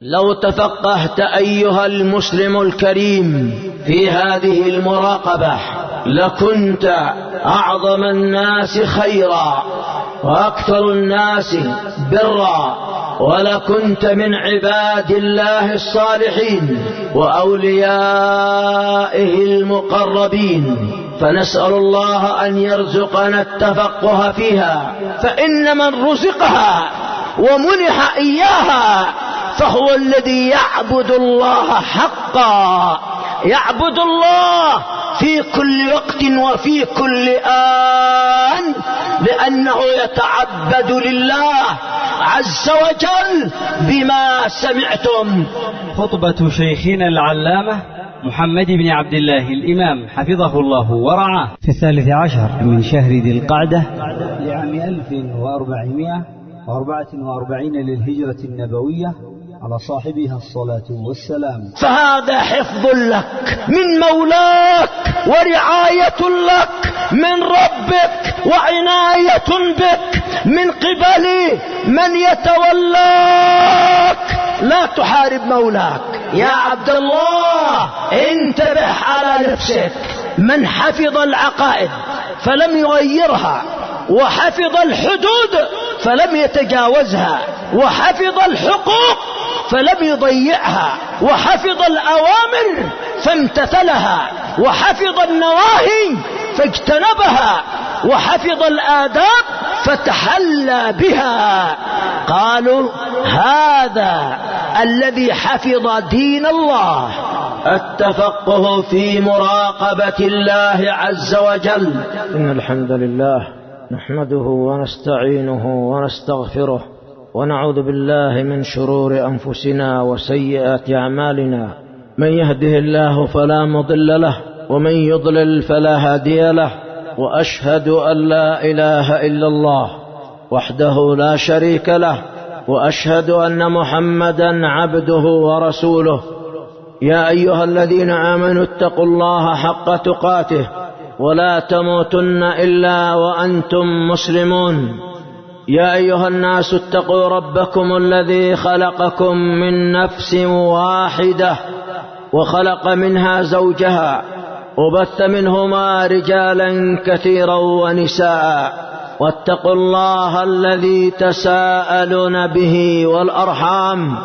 لو تفقهت أيها المسلم الكريم في هذه المراقبة لكنت أعظم الناس خيرا وأكثر الناس برا، ولكنت من عباد الله الصالحين وأوليائه المقربين. فنسأل الله أن يرزقنا التفقه فيها، فإن من رزقها ومنح إياها فهو الذي يعبد الله حقا، يعبد الله في كل وقت وفي كل آن، لأنه يتعبد لله عز وجل بما سمعتم. خطبة شيخنا العلامة محمد بن عبد الله الإمام حفظه الله ورعاه في 13 من شهر ذي القعدة لعام 1444 للهجرة النبوية على صاحبها الصلاة والسلام. فهذا حفظ لك من مولاك ورعاية لك من ربك وعناية بك من قبل من يتولاك. لا تحارب مولاك يا عبد الله، انتبه على نفسك. من حفظ العقائد فلم يغيرها، وحفظ الحدود فلم يتجاوزها، وحفظ الحقوق فلم يضيعها، وحفظ الأوامر فامتثلها، وحفظ النواهي فاجتنبها، وحفظ الآداب فتحلى بها. قالوا هذا الذي حفظ دين الله. التفقه في مراقبة الله عز وجل. إن الحمد لله نحمده ونستعينه ونستغفره ونعوذ بالله من شرور أنفسنا وسيئات أعمالنا. من يهده الله فلا مضل له، ومن يضلل فلا هادي له، وأشهد أن لا إله إلا الله وحده لا شريك له، وأشهد أن محمدا عبده ورسوله. يا أيها الذين آمنوا اتقوا الله حق تقاته ولا تموتن إلا وأنتم مسلمون. يا أيها الناس اتقوا ربكم الذي خلقكم من نفس واحدة وخلق منها زوجها وبث منهما رجالا كثيرا ونساء، واتقوا الله الذي تساءلون به والأرحام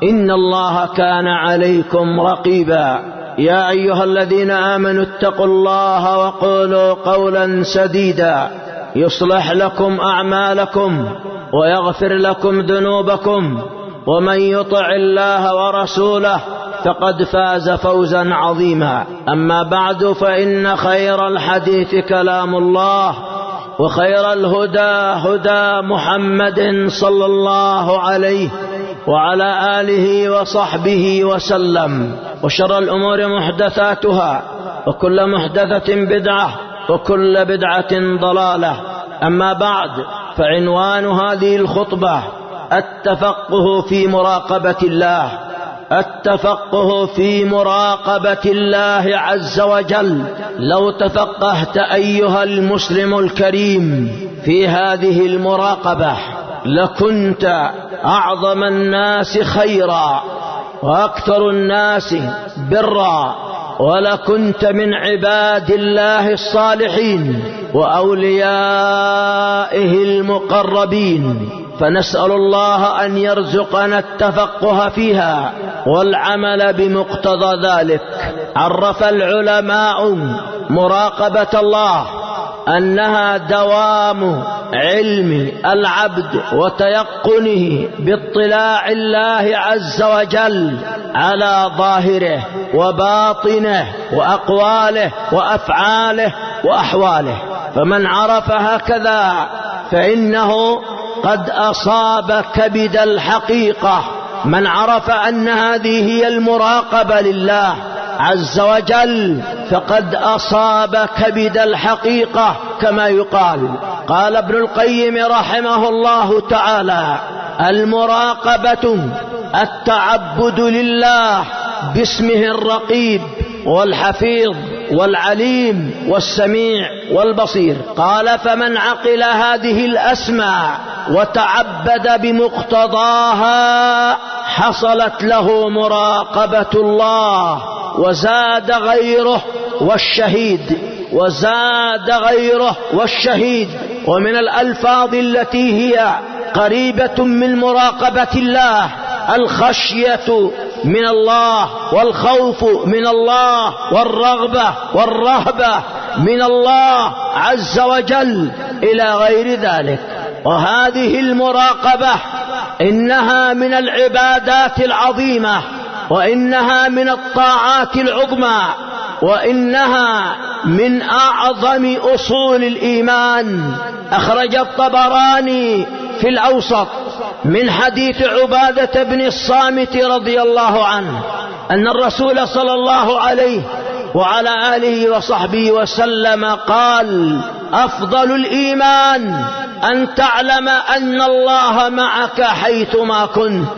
إن الله كان عليكم رقيبا. يا أيها الذين آمنوا اتقوا الله وقولوا قولا سديدا يصلح لكم أعمالكم ويغفر لكم ذنوبكم، ومن يطع الله ورسوله فقد فاز فوزا عظيما. أما بعد، فإن خير الحديث كلام الله، وخير الهدى هدى محمد صلى الله عليه وعلى آله وصحبه وسلم، وشر الأمور محدثاتها، وكل محدثة بدعة، وكل بدعة ضلالة. أما بعد، فعنوان هذه الخطبة التفقه في مراقبة الله. التفقه في مراقبة الله عز وجل. لو تفقهت أيها المسلم الكريم في هذه المراقبة لكنت أعظم الناس خيرا وأكثر الناس برا، ولكنت من عباد الله الصالحين وأوليائه المقربين. فنسأل الله أن يرزقنا التفقه فيها والعمل بمقتضى ذلك. عرف العلماء مراقبة الله أنها دوام علم العبد وتيقنه باطلاع الله عز وجل على ظاهره وباطنه وأقواله وأفعاله وأحواله. فمن عرف هكذا فإنه قد أصاب كبد الحقيقة. من عرف أن هذه هي المراقبة لله عز وجل فقد أصاب كبد الحقيقة كما يقال. قال ابن القيم رحمه الله تعالى: المراقبة التعبد لله باسمه الرقيب والحفيظ والعليم والسميع والبصير. قال: فمن عقل هذه الأسماء وتعبد بمقتضاها حصلت له مراقبة الله، وزاد غيره والشهيد، وزاد غيره والشهيد. ومن الألفاظ التي هي قريبة من مراقبة الله الخشية من الله، والخوف من الله، والرغبة والرهبة من الله عز وجل إلى غير ذلك. وهذه المراقبة إنها من العبادات العظيمة، وإنها من الطاعات العظمى، وإنها من أعظم أصول الإيمان. أخرج الطبراني في الأوسط من حديث عبادة بن الصامت رضي الله عنه أن الرسول صلى الله عليه وعلى آله وصحبه وسلم قال: أفضل الإيمان أن تعلم أن الله معك حيثما كنت.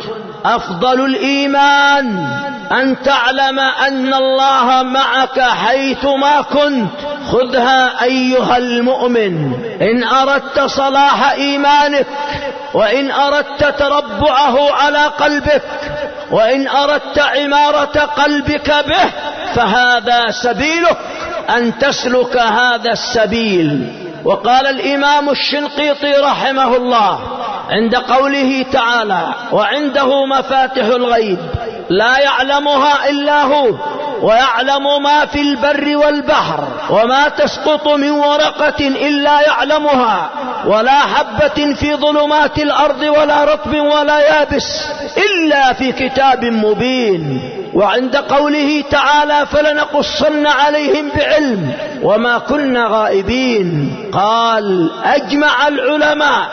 أفضل الإيمان أن تعلم أن الله معك حيثما كنت. خذها أيها المؤمن إن أردت صلاح إيمانك، وإن أردت تربعه على قلبك، وإن أردت عمارة قلبك به، فهذا سبيلك أن تسلك هذا السبيل. وقال الإمام الشنقيطي رحمه الله عند قوله تعالى: وعنده مفاتح الغيب لا يعلمها إلا هو، ويعلم ما في البر والبحر، وما تسقط من ورقة إلا يعلمها، ولا حبة في ظلمات الأرض ولا رطب ولا يابس إلا في كتاب مبين. وعند قوله تعالى: فلنقصن عليهم بعلم وما كنا غائبين. قال: أجمع العلماء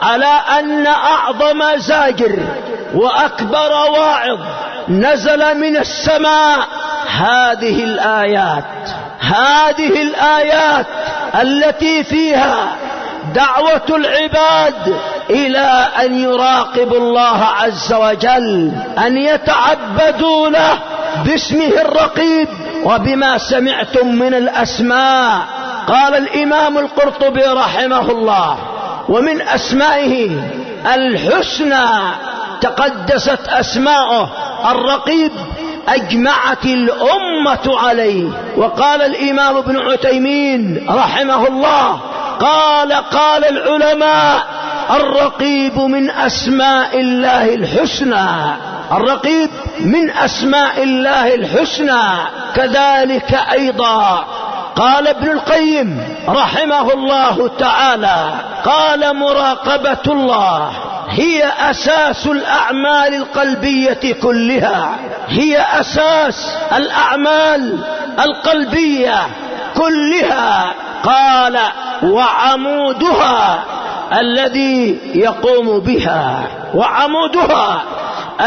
على أن أعظم زاجر وأكبر واعظ نزل من السماء هذه الآيات التي فيها دعوة العباد إلى أن يراقبوا الله عز وجل، أن يتعبدوا له باسمه الرقيب وبما سمعتم من الأسماء. قال الإمام القرطبي رحمه الله: ومن أسمائه الحسنى تقدست أسماؤه الرقيب أجمعت الأمة عليه. وقال الإمام ابن عثيمين رحمه الله: قال العلماء: الرقيب من أسماء الله الحسنى، الرقيب من أسماء الله الحسنى. كذلك أيضا قال ابن القيم رحمه الله تعالى: قال: مراقبة الله هي أساس الأعمال القلبية كلها، هي أساس الأعمال القلبية كلها. قال: وعمودها الذي يقوم بها، وعمودها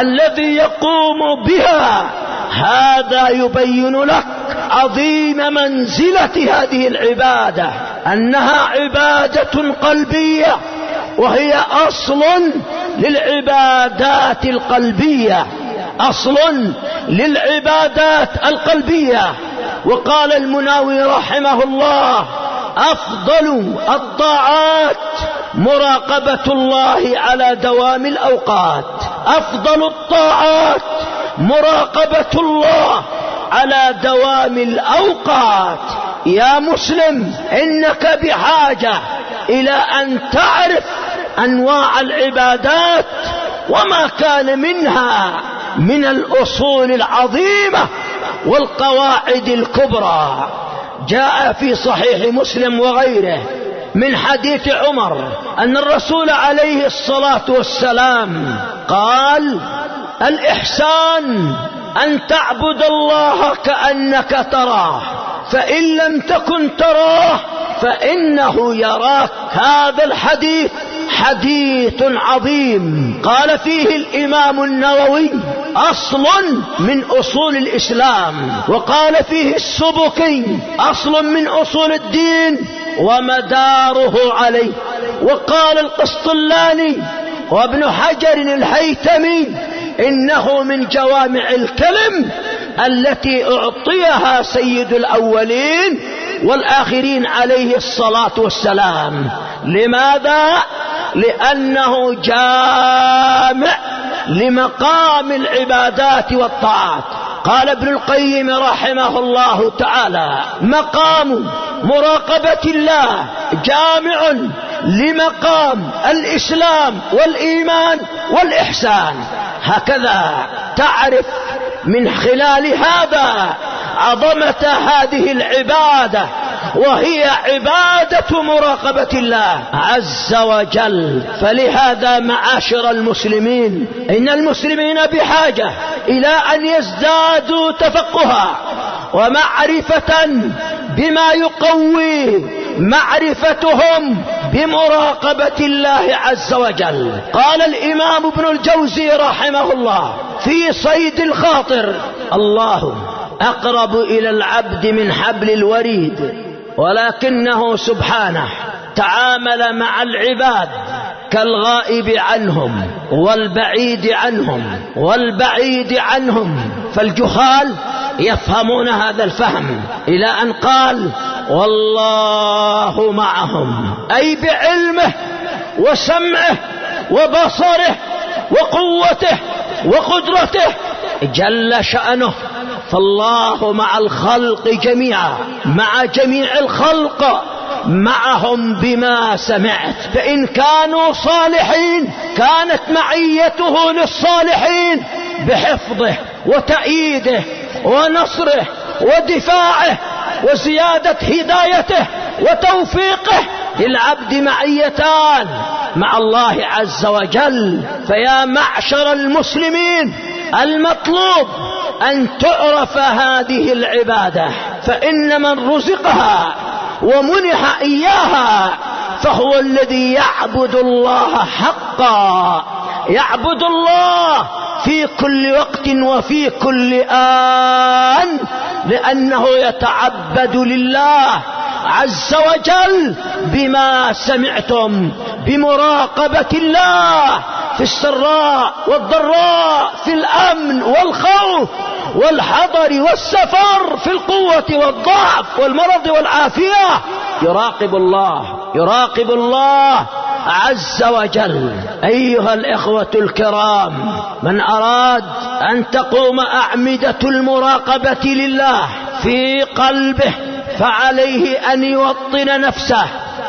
الذي يقوم بها. هذا يبين لك عظيم منزلة هذه العبادة، أنها عبادة قلبية، وهي أصل للعبادات القلبية، أصل للعبادات القلبية. وقال المناوي رحمه الله: أفضل الطاعات مراقبة الله على دوام الأوقات. أفضل الطاعات مراقبة الله على دوام الأوقات. يا مسلم، إنك بحاجة إلى أن تعرف أنواع العبادات وما كان منها من الأصول العظيمة والقواعد الكبرى. جاء في صحيح مسلم وغيره من حديث عمر أن الرسول عليه الصلاة والسلام قال: الإحسان أن تعبد الله كأنك تراه، فإن لم تكن تراه فإنه يراك. هذا الحديث حديث عظيم. قال فيه الإمام النووي: أصل من أصول الإسلام. وقال فيه السبكي: أصل من أصول الدين ومداره عليه. وقال القسطلاني وابن حجر الهيثمي: إنه من جوامع الكلم التي أعطيها سيد الأولين والآخرين عليه الصلاة والسلام. لماذا؟ لأنه جامع لمقام العبادات والطاعات. قال ابن القيم رحمه الله تعالى: مقام مراقبة الله جامع لمقام الإسلام والإيمان والإحسان. هكذا تعرف من خلال هذا عظمة هذه العبادة، وهي عبادة مراقبة الله عز وجل. فلهذا معاشر المسلمين، إن المسلمين بحاجة إلى أن يزدادوا تفقها ومعرفة بما يقوي معرفتهم بمراقبة الله عز وجل. قال الإمام ابن الجوزي رحمه الله في صيد الخاطر: الله أقرب إلى العبد من حبل الوريد، ولكنه سبحانه تعامل مع العباد كالغائب عنهم والبعيد عنهم. فالجهال يفهمون هذا الفهم، إلى أن قال: والله معهم، أي بعلمه وسمعه وبصره وقوته وقدرته جل شأنه. فالله مع الخلق جميعا، مع جميع الخلق، معهم بما سمعت. فإن كانوا صالحين كانت معيته للصالحين بحفظه وتأييده ونصره ودفاعه وزيادة هدايته وتوفيقه. للعبد معيتان مع الله عز وجل. فيا معشر المسلمين، المطلوب أن تعرف هذه العبادة، فإن من رزقها ومنح إياها فهو الذي يعبد الله حقا، يعبد الله في كل وقت وفي كل آن، لأنه يتعبد لله عز وجل بما سمعتم، بمراقبة الله في السراء والضراء، في الأمن والخوف والحضر والسفر، في القوة والضعف والمرض والعافية. يراقب الله عز وجل. أيها الإخوة الكرام، من أراد أن تقوم أعمدة المراقبة لله في قلبه فعليه أن يوطن نفسه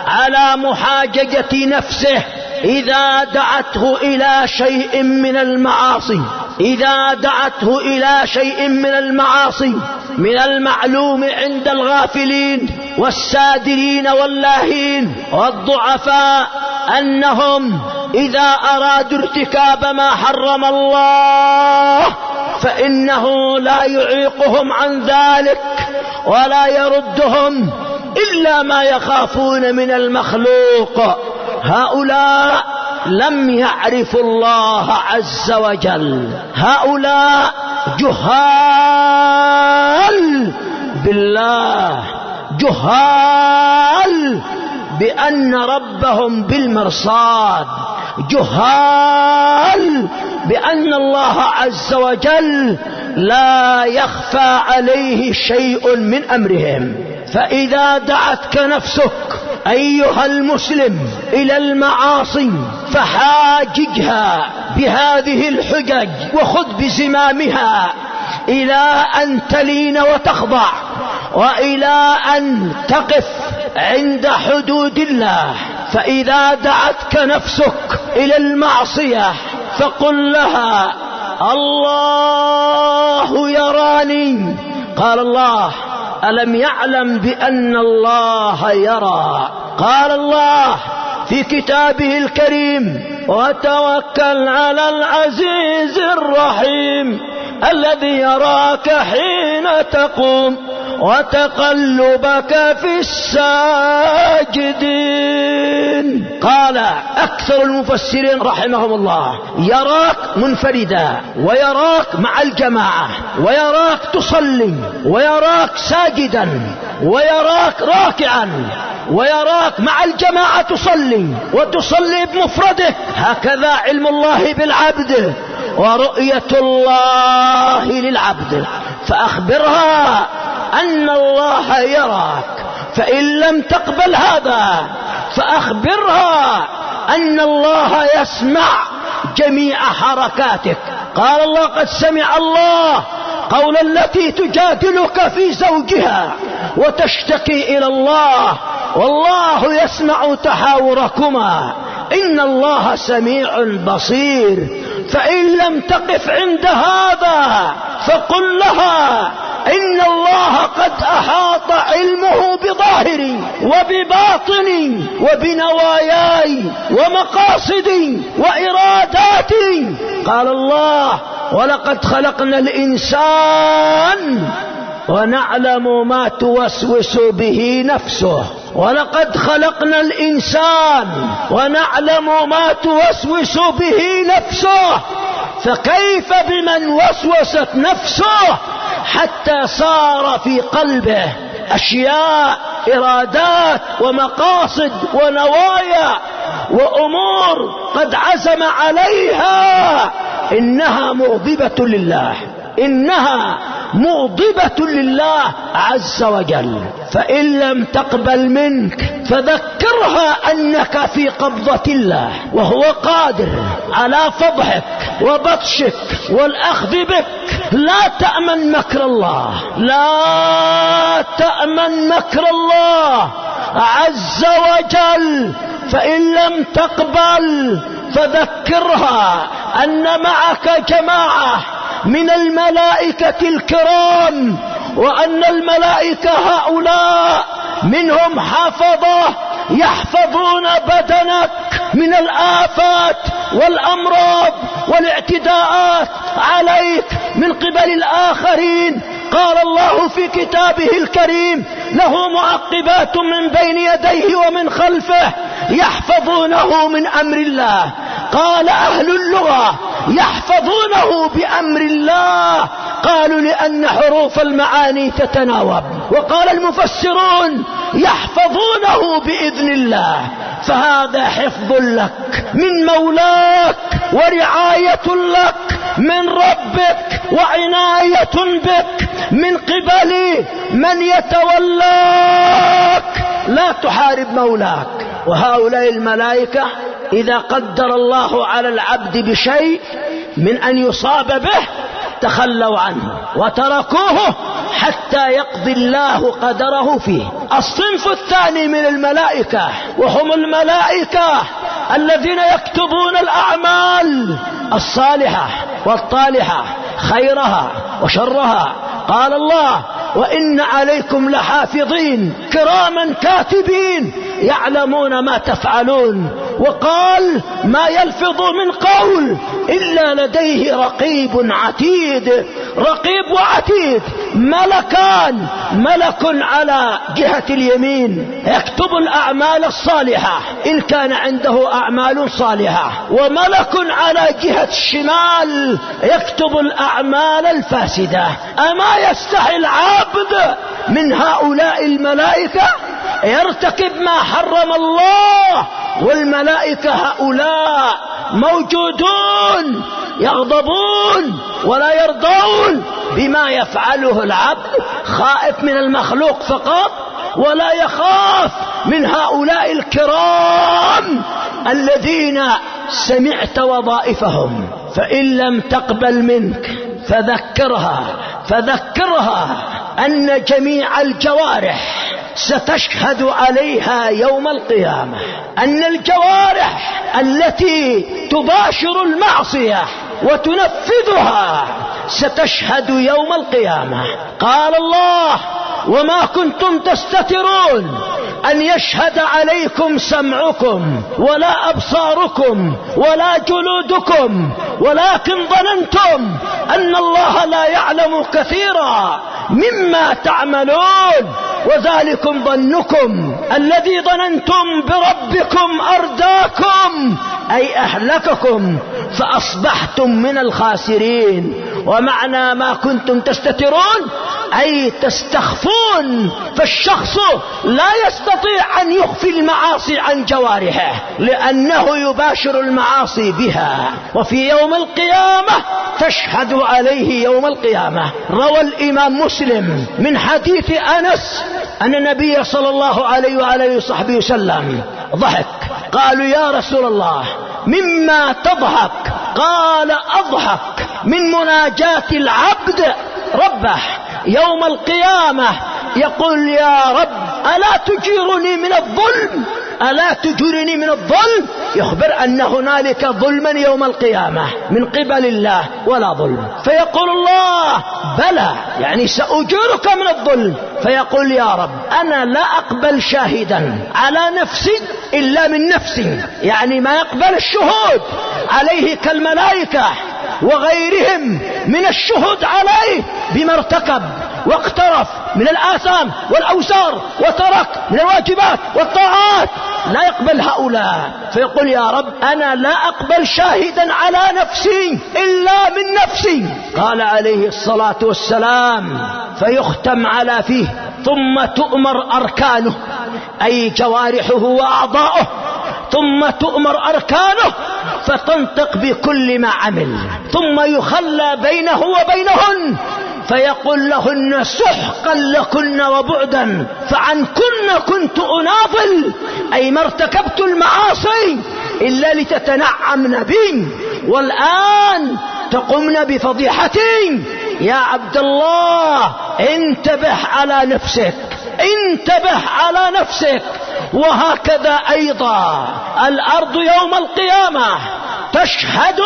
على محاججة نفسه إذا دعته إلى شيء من المعاصي. إذا دعته إلى شيء من المعاصي، من المعلوم عند الغافلين والسادرين واللاهين والضعفاء أنهم إذا أرادوا ارتكاب ما حرم الله فإنه لا يعيقهم عن ذلك ولا يردهم إلا ما يخافون من المخلوق. هؤلاء لم يعرفوا الله عز وجل، هؤلاء جهال بالله، جهال بأن ربهم بالمرصاد، جهال بأن الله عز وجل لا يخفى عليه شيء من أمرهم. فإذا دعتك نفسك أيها المسلم إلى المعاصي فحاججها بهذه الحجج وخذ بزمامها إلى أن تلين وتخضع، وإلى أن تقف عند حدود الله. فإذا دعتك نفسك إلى المعصية فقل لها: الله يراني. قال الله: ألم يعلم بأن الله يرى؟ قال الله في كتابه الكريم: وتوكل على العزيز الرحيم الذي يراك حين تقوم وتقلبك في الساجدين. قال أكثر المفسرين رحمهم الله: يراك منفردا، ويراك مع الجماعة، ويراك تصلي، ويراك ساجدا، ويراك راكعا، ويراك مع الجماعة تصلي وتصلي بمفرده. هكذا علم الله بالعبد ورؤية الله للعبد. فأخبرها أن الله يراك، فإن لم تقبل هذا فأخبرها أن الله يسمع جميع حركاتك. قال الله: قد سمع الله قول التي تجادلك في زوجها وتشتكي إلى الله والله يسمع تحاوركما إن الله سميع بصير. فإن لم تقف عند هذا فقل لها: إن الله قد أحاط علمه بظاهري وبباطني وبنواياي ومقاصدي وإراداتي. قال الله: ولقد خلقنا الإنسان ونعلم ما توسوس به نفسه. ولقد خلقنا الإنسان ونعلم ما توسوس به نفسه. فكيف بمن وسوست نفسه حتى صار في قلبه أشياء، إرادات ومقاصد ونوايا وأمور قد عزم عليها، إنها مغضبة لله، إنها مغضبة لله عز وجل. فإن لم تقبل منك فذكرها أنك في قبضة الله، وهو قادر على فضحك وبطشك والأخذ بك. لا تأمن مكر الله، لا تأمن مكر الله عز وجل. فإن لم تقبل فذكرها أن معك جماعة من الملائكة الكرام، وأن الملائكة هؤلاء منهم حفظة يحفظون بدنك من الآفات والأمراض والاعتداءات عليك من قبل الآخرين. قال الله في كتابه الكريم: له معقبات من بين يديه ومن خلفه يحفظونه من أمر الله. قال أهل اللغة: يحفظونه بأمر الله، قالوا لأن حروف المعاني تتناوب. وقال المفسرون: يحفظونه بإذن الله. فهذا حفظ لك من مولاك ورعاية لك من ربك وعناية بك من قبل من يتولاك. لا تحارب مولاك. وهؤلاء الملائكة إذا قدر الله على العبد بشيء من أن يصاب به تخلوا عنه وتركوه حتى يقضي الله قدره فيه. الصنف الثاني من الملائكة وهم الملائكة الذين يكتبون الأعمال الصالحة والطالحة، خيرها وشرها. قال الله: وإن عليكم لحافظين كراما كاتبين يعلمون ما تفعلون. وقال: ما يلفظ من قول إلا لديه رقيب عتيد. رقيب وعتيد ملكان، ملك على جهة اليمين يكتب الأعمال الصالحة إن كان عنده أعمال صالحة، وملك على جهة الشمال يكتب الأعمال الفاسدة. أما يستحي العبد من هؤلاء الملائكة يرتكب ما حرم الله؟ والملائكة هؤلاء موجودون يغضبون ولا يرضون بما يفعله العبد، خائف من المخلوق فقط ولا يخاف من هؤلاء الكرام الذين سمعت وظائفهم. فإن لم تقبل منك فذكرها أن جميع الجوارح ستشهد عليها يوم القيامة، أن الجوارح التي تباشر المعصية وتنفذها ستشهد يوم القيامة. قال الله: وما كنتم تستترون أن يشهد عليكم سمعكم ولا أبصاركم ولا جلودكم ولكن ظننتم أن الله لا يعلم كثيرا مما تعملون، وذلكم ظنكم الذي ظننتم بربكم أرداكم أي أهلككم فأصبحتم من الخاسرين. ومعنى ما كنتم تستترون أي تستخفون، فالشخص لا يستطيع أن يخفي المعاصي عن جوارحه لأنه يباشر المعاصي بها، وفي يوم القيامة تشهد عليه يوم القيامة. روى الإمام مسلم من حديث أنس أن النبي صلى الله عليه وآله وصحبه وسلم ضحك. قالوا: يا رسول الله مما تضحك؟ قال أضحك من مناجاة العبد ربه يوم القيامة، يقول يا رب ألا تجيرني من الظلم، ألا تجيرني من الظلم، يخبر أن هنالك ظلما يوم القيامة من قبل الله ولا ظلم. فيقول الله بلى، يعني سأجيرك من الظلم. فيقول يا رب أنا لا أقبل شاهدا على نفسي إلا من نفسي، يعني ما يقبل الشهود عليه كالملائكة وغيرهم من الشهود عليه بما ارتكب واقترف من الآثام والأوزار وترك من الواجبات والطاعات، لا يقبل هؤلاء. فيقول يا رب أنا لا أقبل شاهدا على نفسي إلا من نفسي. قال عليه الصلاة والسلام فيختم على فيه ثم تؤمر أركانه، أي جوارحه وأعضاؤه، ثم تؤمر أركانه فتنطق بكل ما عمل، ثم يخلى بينه وبينهن فيقول لهن سحقا لكن وبعدا، فعنكن كنت أناضل، أي ما ارتكبت المعاصي إلا لتتنعمن بي، والآن تقمن بفضيحتي. يا عبد الله انتبه على نفسك، انتبه على نفسك. وهكذا أيضا الأرض يوم القيامة تشهد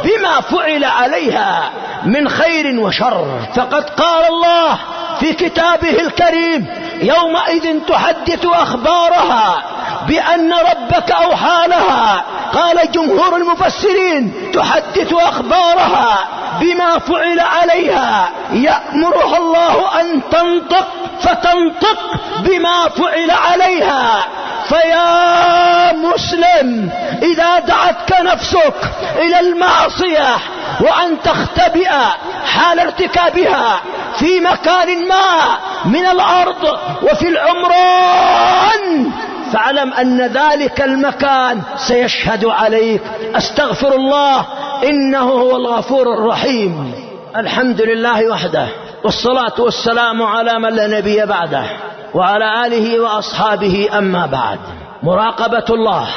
بما فعل عليها من خير وشر. فقد قال الله في كتابه الكريم يومئذ تحدث أخبارها بأن ربك أوحى لها. قال جمهور المفسرين تحدث أخبارها بما فعل عليها، يأمرها الله أن تنطق فتنطق بما فعل عليها. فيا مسلم إذا دعتك نفسك إلى المعصية وأن تختبئ حال ارتكابها في مكان ما من الأرض وفي العمران، فاعلم أن ذلك المكان سيشهد عليك. أستغفر الله إنه هو الغفور الرحيم. الحمد لله وحده، والصلاة والسلام على من لا نبي بعده وعلى آله وأصحابه. أما بعد، مراقبة الله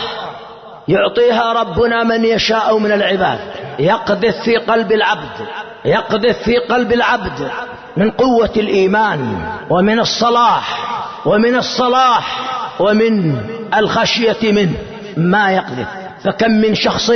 يعطيها ربنا من يشاء من العباد، يقذف في قلب العبد، يقذف في قلب العبد من قوة الإيمان ومن الصلاح ومن الخشية منه ما يقذف. فكم من شخص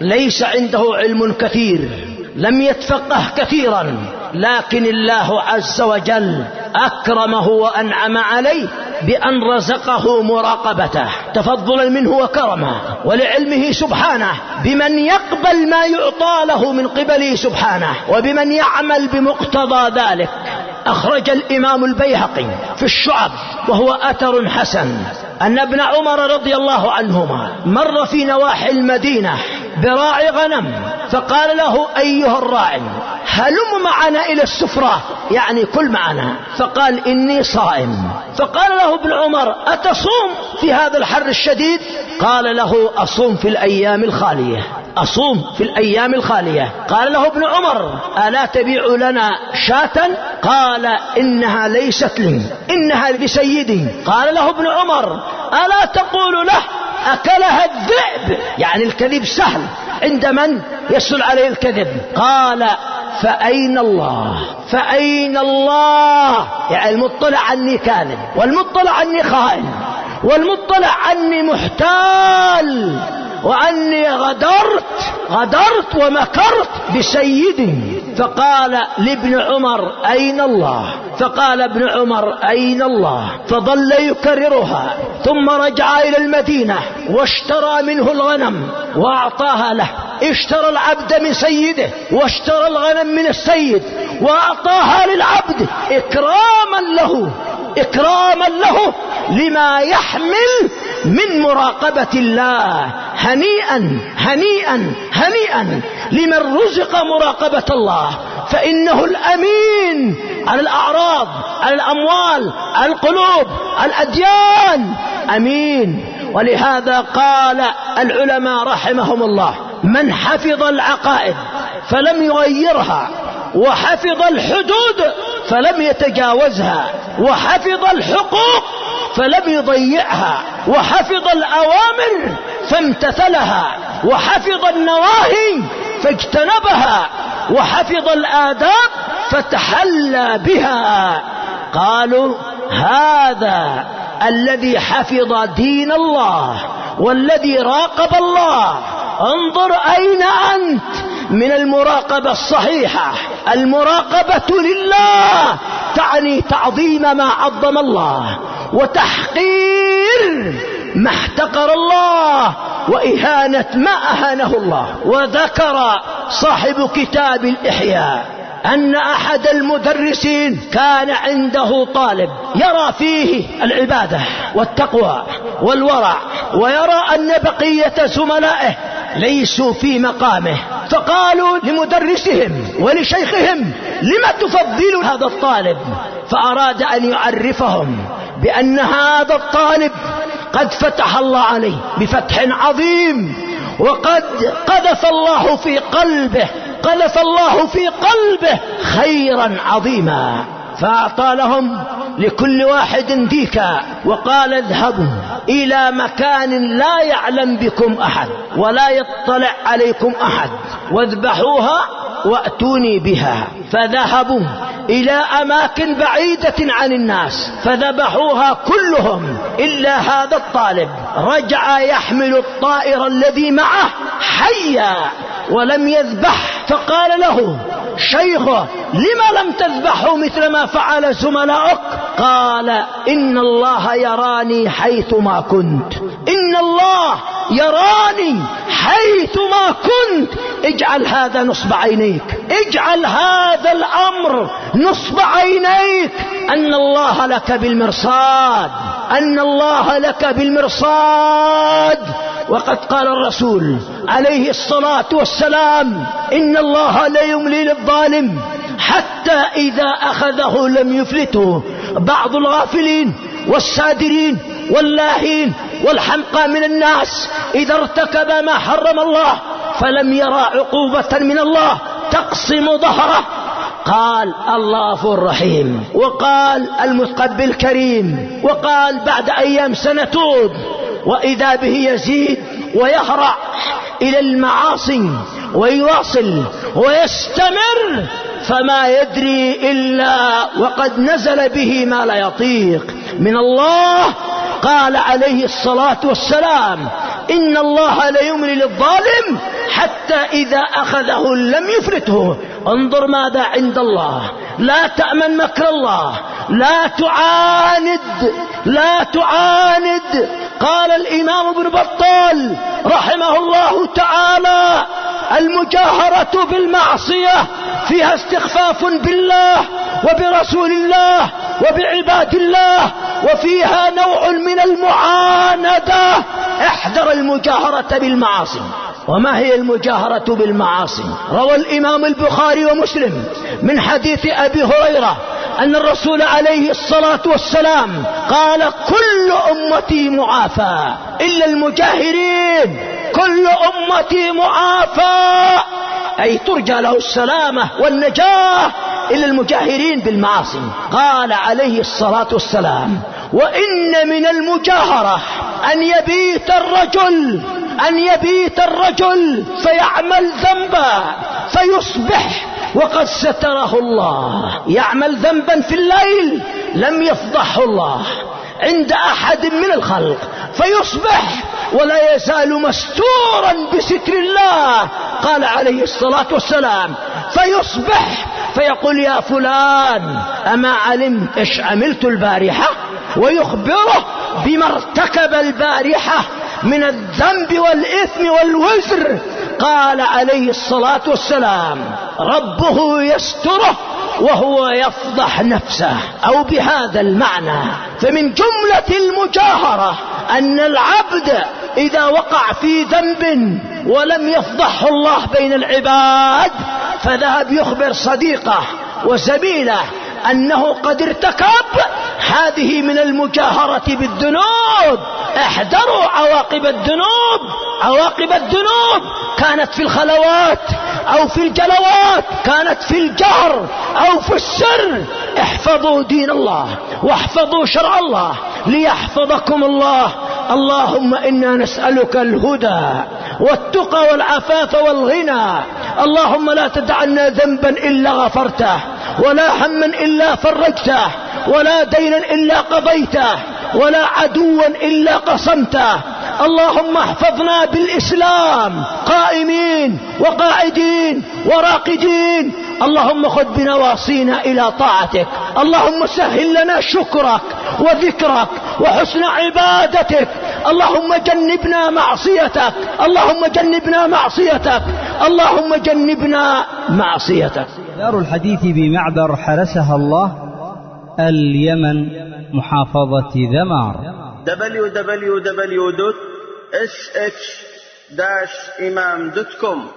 ليس عنده علم كثير، لم يتفقه كثيرا، لكن الله عز وجل أكرمه وأنعم عليه بأن رزقه مراقبته تفضلا منه وكرمه، ولعلمه سبحانه بمن يقبل ما يعطى له من قبله سبحانه وبمن يعمل بمقتضى ذلك. أخرج الإمام البيهقي في الشعب وهو أثر حسن أن ابن عمر رضي الله عنهما مر في نواحي المدينة براعي غنم، فقال له أيها الراعي هلم معنا إلى السفرة، يعني كل معنا. فقال إني صائم. فقال له ابن عمر أتصوم في هذا الحر الشديد؟ قال له أصوم في الأيام الخالية، أصوم في الأيام الخالية. قال له ابن عمر ألا تبيع لنا شاة؟ قال إنها ليست لي، إنها لسيدي. قال له ابن عمر ألا تقول له أكلها الذئب؟ يعني الكذب سهل عند من يسهل عليه الكذب. قال فأين الله؟ فأين الله؟ يعني المطلع عني كاذب، والمطلع عني خائن، والمطلع عني محتال، وأني غدرت ومكرت بسيدي. فقال لابن عمر أين الله؟ فقال ابن عمر أين الله؟ فظل يكررها، ثم رجع إلى المدينة واشترى منه الغنم وأعطاها له. اشترى العبد من سيده واشترى الغنم من السيد وأعطاها للعبد إكراما له لما يحمل من مراقبة الله. هنيئا هنيئا هنيئا لمن رزق مراقبة الله، فإنه الأمين على الأعراض، على الأموال، على القلوب، على الأديان، أمين. ولهذا قال العلماء رحمهم الله من حفظ العقائد فلم يغيرها، وحفظ الحدود فلم يتجاوزها، وحفظ الحقوق فلم يضيعها، وحفظ الأوامر فامتثلها، وحفظ النواهي فاجتنبها، وحفظ الآداب فتحلى بها. قالوا هذا الذي حفظ دين الله والذي راقب الله، انظر أين أنت من المراقبة الصحيحة. المراقبة لله تعني تعظيم ما عظم الله، وتحقير ما احتقر الله، وإهانة ما أهانه الله. وذكر صاحب كتاب الإحياء أن أحد المدرسين كان عنده طالب يرى فيه العبادة والتقوى والورع، ويرى أن بقية زملائه ليسوا في مقامه، فقالوا لمدرسهم ولشيخهم لما تفضلوا هذا الطالب؟ فأراد أن يعرفهم بأن هذا الطالب قد فتح الله عليه بفتح عظيم، وقد قذف الله في قلبه خيرا عظيما. فأعطى لهم لكل واحد ديكا وقال اذهبوا إلى مكان لا يعلم بكم أحد ولا يطلع عليكم أحد، واذبحوها وأتوني بها. فذهبوا إلى أماكن بعيدة عن الناس فذبحوها كلهم إلا هذا الطالب. رجع يحمل الطائر الذي معه حيا ولم يذبح، فقال له شيخه لما لم تذبحه مثل ما فعل زملائك؟ قال إن الله يراني حيثما كنت، إن الله يراني حيثما كنت. اجعل هذا نصب عينيك، اجعل هذا الأمر نصب عينيك، أن الله لك بالمرصاد، أن الله لك بالمرصاد. وقد قال الرسول عليه الصلاة والسلام إن الله لا يملي للظالم حتى إذا أخذه لم يفلته. بعض الغافلين والسادرين واللاهين والحمقى من الناس إذا ارتكب ما حرم الله فلم يرى عقوبة من الله تقسم ظهره قال الله غفور رحيم، وقال المتقبل كريم، وقال بعد أيام سنتوب، وإذا به يزيد ويهرع إلى المعاصي ويواصل ويستمر، فما يدري إلا وقد نزل به ما لا يطيق من الله. قال عليه الصلاة والسلام إن الله لا يملي للظالم حتى إذا أخذه لم يفلته. انظر ماذا عند الله، لا تأمن مكر الله، لا تعاند. قال الإمام ابن بطال رحمه الله تعالى المجاهرة بالمعصية فيها استخفاف بالله وبرسول الله وبعباد الله، وفيها نوع من المعاندة. احذر المجاهرة بالمعاصي. وما هي المجاهرة بالمعاصي؟ روى الإمام البخاري ومسلم من حديث أبي هريرة أن الرسول عليه الصلاة والسلام قال كل أمتي معافى إلا المجاهرين، كل أمتي معافى، أي ترجى له السلامة والنجاة إلا المجاهرين بالمعاصي. قال عليه الصلاة والسلام وإن من المجاهرة أن يبيت الرجل فيعمل ذنبا فيصبح وقد ستره الله، يعمل ذنبا في الليل لم يفضحه الله عند أحد من الخلق، فيصبح ولا يزال مستورا بستر الله. قال عليه الصلاة والسلام فيصبح فيقول يا فلان أما علمت إيش عملت البارحة، ويخبره بما ارتكب البارحة من الذنب والإثم والوزر. قال عليه الصلاة والسلام ربه يستره وهو يفضح نفسه، أو بهذا المعنى. فمن جملة المجاهرة أن العبد إذا وقع في ذنب ولم يفضحه الله بين العباد فذهب يخبر صديقه وزميله أنه قد ارتكب، هذه من المجاهرة بالذنوب. احذروا عواقب الذنوب. عواقب الذنوب كانت في الخلوات أو في الجلوات، كانت في الجهر أو في السر. احفظوا دين الله واحفظوا شرع الله ليحفظكم الله اللهم إنا نسألك الهدى والتقى والعفاف والغنى. اللهم لا تدع لنا ذنبا إلا غفرته، ولا هما إلا فرجته، ولا دينا إلا قضيته، ولا عدوا إلا قصمته. اللهم احفظنا بالإسلام قائمين وقاعدين وراقدين. اللهم خذ بنواصينا إلى طاعتك. اللهم سهل لنا شكرك وذكرك وحسن عبادتك. اللهم جنبنا معصيتك، اللهم جنبنا معصيتك، اللهم جنبنا معصيتك. دار الحديث بمعبر حرسها الله، اليمن، محافظة ذمار. www.sh-imam.com